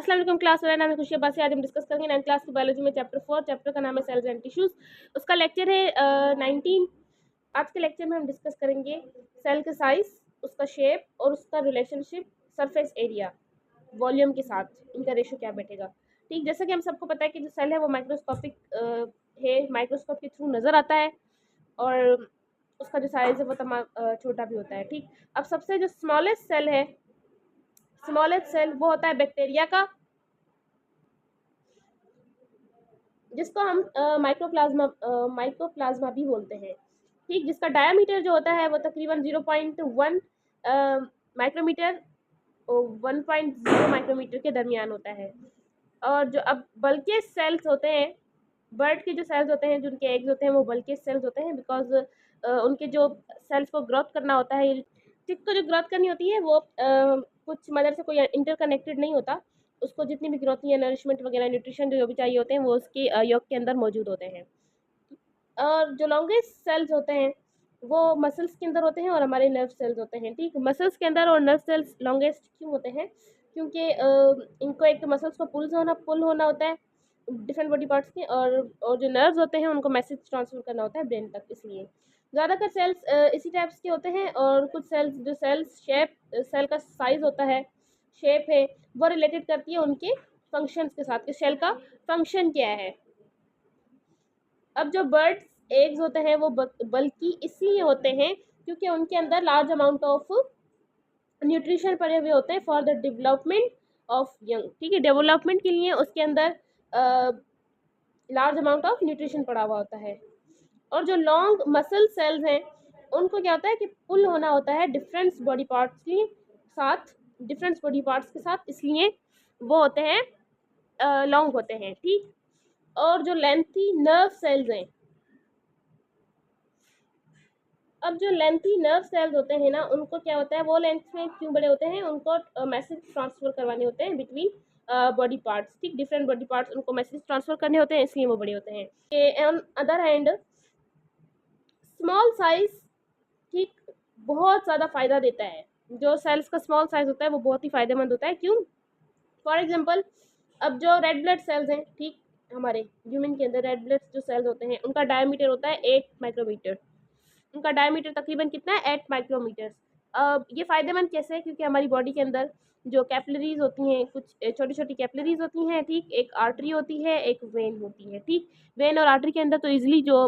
अस्सलाम वालेकुम क्लास, मेरा नाम है खुशी अब्बासी। आज हम डिस्कस करेंगे 9th क्लास की बायोलॉजी में चैप्टर 4। चैप्टर का नाम है सेल्स एंड टिश्यूज। उसका लेक्चर है 19। आज के लेक्चर में हम डिस्कस करेंगे सेल का साइज, उसका शेप और उसका रिलेशनशिप सरफेस एरिया वॉल्यूम के साथ, इनका रेशो क्या बैठेगा। ठीक, जैसा कि हम सबको पता है कि जो सेल है वो माइक्रोस्कोपिक है, माइक्रोस्कोप के थ्रू नज़र आता है और उसका जो साइज है वो तमाम छोटा भी होता है। ठीक, अब सबसे जो स्मॉलेस्ट सेल है, स्मॉलेस्ट सेल वो होता है बैक्टीरिया का, जिसको हम माइक्रोप्लाज्मा भी बोलते हैं। ठीक, जिसका डायामीटर जो होता है वो तकरीबन 0.1 माइक्रोमीटर और 1.0 माइक्रोमीटर के दरमियान होता है। और जो अब बल्कि सेल्स होते हैं, बर्ड के जो सेल्स होते हैं, जो उनके एग्स होते हैं, वो बल्कि सेल्स होते हैं, बिकॉज उनके जो सेल्स को ग्रोथ करना होता है, चिक को जो ग्रोथ करनी होती है वो कुछ मदर से कोई इंटरकनेक्टेड नहीं होता। उसको जितनी भी ग्रोथ या नरिशमेंट वगैरह न्यूट्रिशन जो भी चाहिए होते हैं वो उसके योग के अंदर मौजूद होते हैं। और जो लॉन्गेस्ट सेल्स होते हैं वो मसल्स के अंदर होते हैं और हमारे नर्व सेल्स होते हैं। ठीक, मसल्स के अंदर और नर्व सेल्स लॉन्गेस्ट क्यों होते हैं? क्योंकि इनको एक तो मसल्स को पुल होना होता है डिफरेंट बॉडी पार्ट्स के, और जो नर्व्स होते हैं उनको मैसेज ट्रांसफर करना होता है ब्रेन तक। इसलिए ज़्यादातर सेल्स इसी टाइप्स के होते हैं। और कुछ सेल्स, जो सेल्स शेप, सेल का साइज होता है, शेप है, वो रिलेटेड करती है उनके फंक्शंस के साथ कि सेल का फंक्शन क्या है। अब जो बर्ड्स एग्स होते हैं वो बल्कि इसलिए होते हैं क्योंकि उनके अंदर लार्ज अमाउंट ऑफ न्यूट्रिशन पड़े हुए होते हैं for the development of young. ठीक है, डेवलपमेंट के लिए उसके अंदर लार्ज अमाउंट ऑफ न्यूट्रिशन पड़ा हुआ होता है। और जो लॉन्ग मसल सेल्स हैं उनको क्या होता है कि पुल होना होता है डिफरेंट बॉडी पार्ट्स के साथ, इसलिए वो होते हैं लॉन्ग होते हैं। ठीक, और जो लेंथी नर्व सेल्स हैं, अब जो लेंथी नर्व सेल्स होते हैं ना, उनको क्या होता है, वो लेंथ में क्यों बड़े होते हैं? उनको मैसेज ट्रांसफर करवाने होते हैं बिटवीन बॉडी पार्ट्स। ठीक, डिफरेंट बॉडी पार्ट्स उनको मैसेज ट्रांसफर करने होते हैं, इसलिए वो बड़े होते हैं। On other hand small size, ठीक, बहुत ज़्यादा फायदा देता है। जो सेल्स का स्मॉल साइज होता है वो बहुत ही फायदेमंद होता है। क्यों? फॉर एग्जाम्पल, अब जो रेड ब्लड सेल्स हैं, ठीक, हमारे ह्यूमन के अंदर रेड ब्लड जो सेल्स होते हैं उनका डायमीटर होता है 8 माइक्रोमीटर। उनका डायमीटर तकरीबन कितना है? 8 माइक्रोमीटर्स। अब ये फ़ायदेमंद कैसे है? क्योंकि हमारी बॉडी के अंदर जो कैपिलरीज होती हैं, कुछ छोटी छोटी कैपिलरीज होती हैं। ठीक, एक आर्टरी होती है, एक वेन होती है। ठीक, वेन और आर्टरी के अंदर तो इजीली जो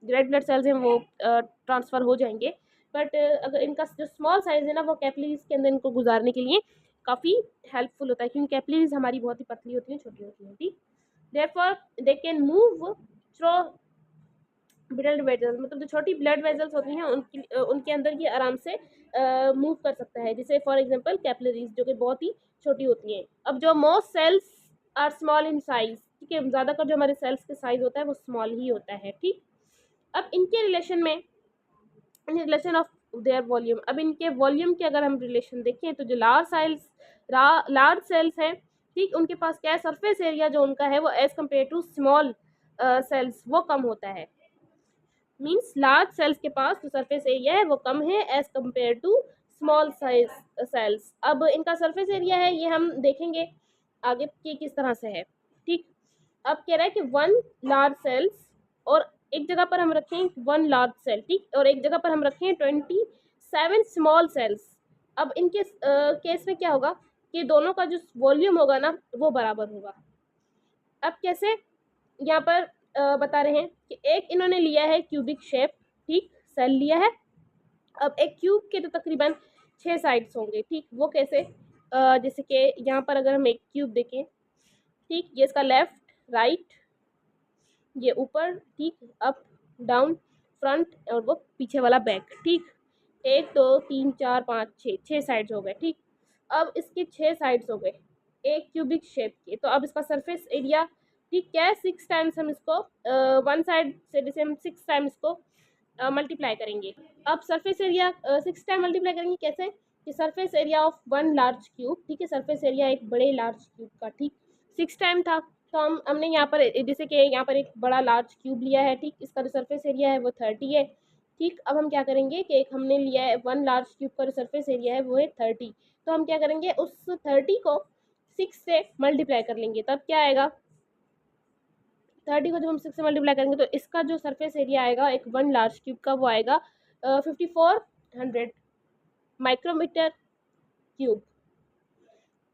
रेड ब्लड सेल्स हैं वो ट्रांसफ़र हो जाएंगे, बट अगर इनका जो स्मॉल साइज़ है ना, वो कैपिलरीज के अंदर इनको गुजारने के लिए काफ़ी हेल्पफुल होता है, क्योंकि कैपिलरीज हमारी बहुत ही पतली होती हैं, छोटी होती हैं। ठीक, therefore they can move through blood vessels, मतलब जो छोटी ब्लड वेजल्स होती हैं उनके अंदर ये आराम से मूव कर सकता है, जैसे फॉर एग्जांपल कैपिलरीज जो कि बहुत ही छोटी होती हैं। अब जो most cells are small in size, ठीक है, ज़्यादातर जो हमारे सेल्स के साइज होता है वो स्मॉल ही होता है। ठीक, अब इनके रिलेशन में, in relation of their volume, अब इनके वॉल्यूम के अगर हम रिलेशन देखें तो जो लार्ज सेल्स हैं, ठीक, उनके पास क्या है, सरफेस एरिया जो उनका है वो as compare to small cells वो कम होता है। मीन्स लार्ज सेल्स के पास जो सरफेस एरिया है वो कम है as compare to small size cells. अब इनका सरफेस एरिया है, ये हम देखेंगे आगे कि किस तरह से है। ठीक, अब कह रहा है कि 1 लार्ज सेल्स, और एक जगह पर हम रखें 1 लार्ज सेल, ठीक, और एक जगह पर हम रखें 27 स्मॉल सेल्स। अब इनके केस में क्या होगा कि दोनों का जो वॉल्यूम होगा ना वो बराबर होगा। अब कैसे? यहाँ पर बता रहे हैं कि एक इन्होंने लिया है क्यूबिक शेप, ठीक, सेल लिया है। अब एक क्यूब के तो तकरीबन 6 साइड्स होंगे। ठीक, वो कैसे? जैसे कि यहाँ पर अगर हम एक क्यूब देखें, ठीक, ये इसका लेफ्ट, राइट, ये ऊपर, ठीक, अप, डाउन, फ्रंट, और वो पीछे वाला बैक। ठीक, 1 2 3 4 5 6 साइड्स हो गए। ठीक, अब इसके 6 साइड्स हो गए एक क्यूबिक शेप के, तो अब इसका सरफेस एरिया, ठीक, क्या है, 6 टाइम्स हम इसको वन साइड से, जैसे हम 6 टाइम्स इसको मल्टीप्लाई करेंगे। अब सरफेस एरिया 6 टाइम मल्टीप्लाई करेंगे कैसे? कि surface area of 1 large cube, ठीक है, सरफेस एरिया एक बड़े लार्ज क्यूब का, ठीक, 6 टाइम था, तो हमने यहाँ पर जैसे कि यहाँ पर एक बड़ा लार्ज क्यूब लिया है। ठीक, इसका जो सरफेस एरिया है वो 30 है। ठीक, अब हम क्या करेंगे कि एक हमने लिया है 1 लार्ज क्यूब का जो सरफेस एरिया है वो है 30, तो हम क्या करेंगे, उस 30 को 6 से मल्टीप्लाई कर लेंगे तब क्या आएगा, 30 को जब हम 6 से मल्टीप्लाई करेंगे तो इसका जो सरफेस एरिया आएगा एक 1 लार्ज क्यूब का वो आएगा 5400 माइक्रोमीटर क्यूब।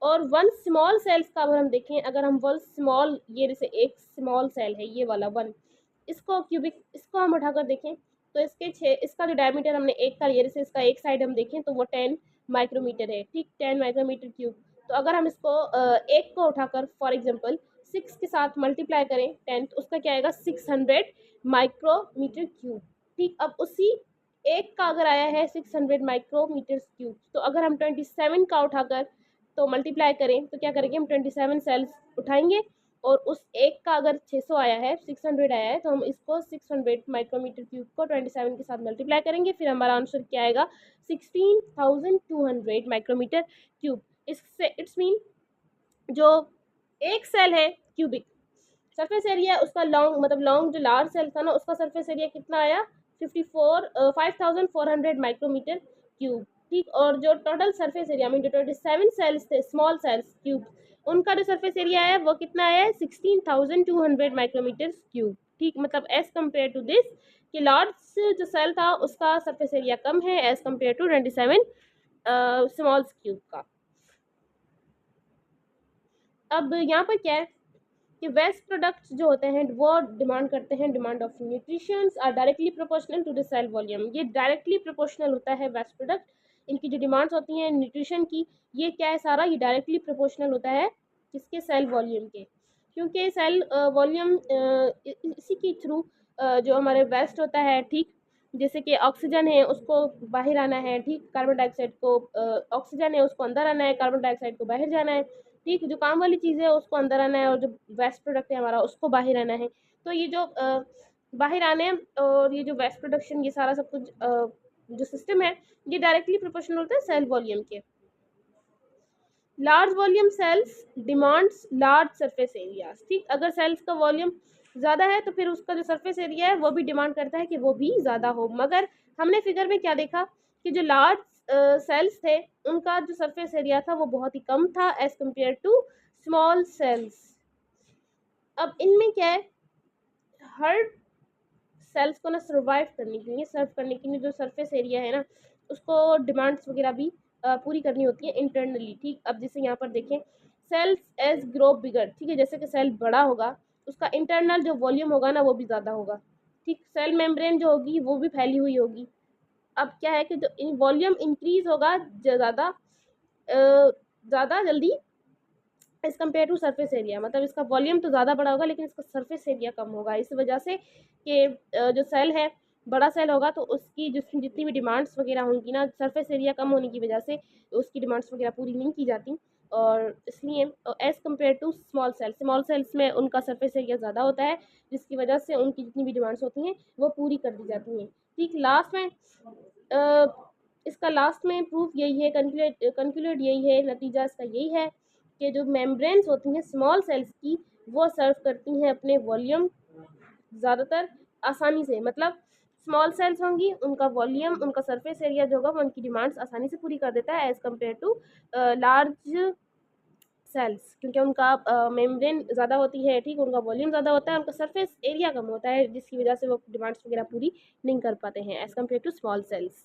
और 1 स्मॉल सेल्स का अगर हम देखें, अगर हम 1 स्मॉल, ये जैसे एक स्मॉल सेल है ये वाला 1, इसको क्यूबिक, इसको हम उठाकर देखें तो इसका जो डायमीटर हमने एक का लिया, जैसे इसका एक साइड हम देखें तो वो 10 माइक्रोमीटर है, ठीक, 10 माइक्रोमीटर क्यूब। तो अगर हम इसको एक को उठाकर फॉर एग्जांपल 6 के साथ मल्टीप्लाई करें 10, तो उसका क्या आएगा 600 माइक्रोमीटर क्यूब, ठीक। अब उसी एक का अगर आया है 600 माइक्रोमीटर क्यूब, तो अगर हम 27 का उठाकर तो मल्टीप्लाई करें तो क्या करेंगे, हम 27 सेल्स उठाएंगे और उस एक का अगर 600 आया है, 600 आया है, तो हम इसको 600 माइक्रोमीटर क्यूब को 27 के साथ मल्टीप्लाई करेंगे, फिर हमारा आंसर क्या आएगा 16,200 माइक्रोमीटर क्यूब। इससे इट्स मीन जो एक सेल है क्यूबिक, सरफेस एरिया उसका लॉन्ग, मतलब लॉन्ग जो लार्ज सेल था ना उसका सरफेस एरिया कितना आया 5400 माइक्रोमीटर क्यूब, ठीक। और जो टोटल सरफेस एरिया में जो 27 सेल्स थे स्मॉल सेल्स क्यूब, उनका जो सरफेस एरिया है वो कितना आया है 16,200 माइक्रोमीटर क्यूब, ठीक। मतलब एज कम्पेयर टू दिस कि लार्ज जो सेल था उसका सरफेस एरिया कम है as compare to 27 small cube का। अब यहाँ पर क्या है कि वेस्ट प्रोडक्ट्स जो होते हैं वो डिमांड करते हैं, demand of nutritions are directly proportional to the cell volume. ये डायरेक्टली प्रोपोर्शनल होता है वेस्ट प्रोडक्ट, इनकी जो डिमांड्स होती हैं न्यूट्रिशन की, ये क्या है सारा, ये डायरेक्टली प्रोपोर्शनल होता है किसके, सेल वॉल्यूम के। क्योंकि सेल वॉल्यूम इसी के थ्रू जो हमारे वेस्ट होता है, ठीक, जैसे कि ऑक्सीजन है उसको बाहर आना है, ठीक, कार्बन डाइऑक्साइड को ऑक्सीजन है उसको अंदर आना है, कार्बन डाइऑक्साइड को बाहर जाना है, ठीक। जो काम वाली चीज़ है उसको अंदर आना है और जो वेस्ट प्रोडक्ट है हमारा उसको बाहर आना है। तो ये जो बाहर आने और ये जो वेस्ट प्रोडक्शन, ये सारा सब कुछ जो सिस्टम है ये डायरेक्टली प्रोपोर्शनल होता है सेल वॉल्यूम के। Large volume cells demands large surface areas, ठीक। अगर सेल्स का वॉल्यूम ज़्यादा है तो फिर उसका जो सरफेस एरिया है वो भी डिमांड करता है कि वो भी ज़्यादा हो। मगर हमने फिगर में क्या देखा कि जो लार्ज सेल्स थे उनका जो सरफेस एरिया था वो बहुत ही कम था as compare to small cells. अब इनमें क्या है, हर सेल्स को ना सर्वाइव करने के लिए, सर्व करने के लिए जो सरफेस एरिया है ना उसको डिमांड्स वगैरह भी पूरी करनी होती है इंटरनली, ठीक। अब जैसे यहाँ पर देखें सेल्स एज ग्रो बिगर, ठीक है, जैसे कि सेल बड़ा होगा उसका इंटरनल जो वॉल्यूम होगा ना वो भी ज़्यादा होगा, ठीक। सेल मेम्ब्रेन जो होगी वो भी फैली हुई होगी। अब क्या है कि जो वॉल्यूम इंक्रीज होगा ज़्यादा जल्दी as compare to surface area, मतलब इसका वॉल्यूम तो ज़्यादा बड़ा होगा लेकिन इसका सरफेस एरिया कम होगा। इस वजह से कि जो सेल है बड़ा सेल होगा तो उसकी जितनी भी डिमांड्स वगैरह होंगी ना, सरफेस एरिया कम होने की वजह से उसकी डिमांड्स वगैरह पूरी नहीं की जाती, और इसलिए as compare to small cells में उनका सरफेस एरिया ज़्यादा होता है जिसकी वजह से उनकी जितनी भी डिमांड्स होती हैं वो पूरी कर दी जाती हैं, ठीक। लास्ट में इसका लास्ट में प्रूफ यही है, कंक्लूड यही है, नतीजा इसका यही है कि जो मेम्ब्रेन्स होती हैं स्मॉल सेल्स की वो सर्व करती हैं अपने वॉल्यूम ज़्यादातर आसानी से, मतलब स्मॉल सेल्स होंगी उनका वॉल्यूम, उनका सरफेस एरिया जो होगा वो उनकी डिमांड्स आसानी से पूरी कर देता है as compare to large cells, क्योंकि उनका मेम्ब्रेन ज़्यादा होती है, ठीक, उनका वॉल्यूम ज़्यादा होता है, उनका सरफेस एरिया कम होता है जिसकी वजह से वो डिमांड्स वगैरह पूरी नहीं कर पाते हैं as compare to small sales.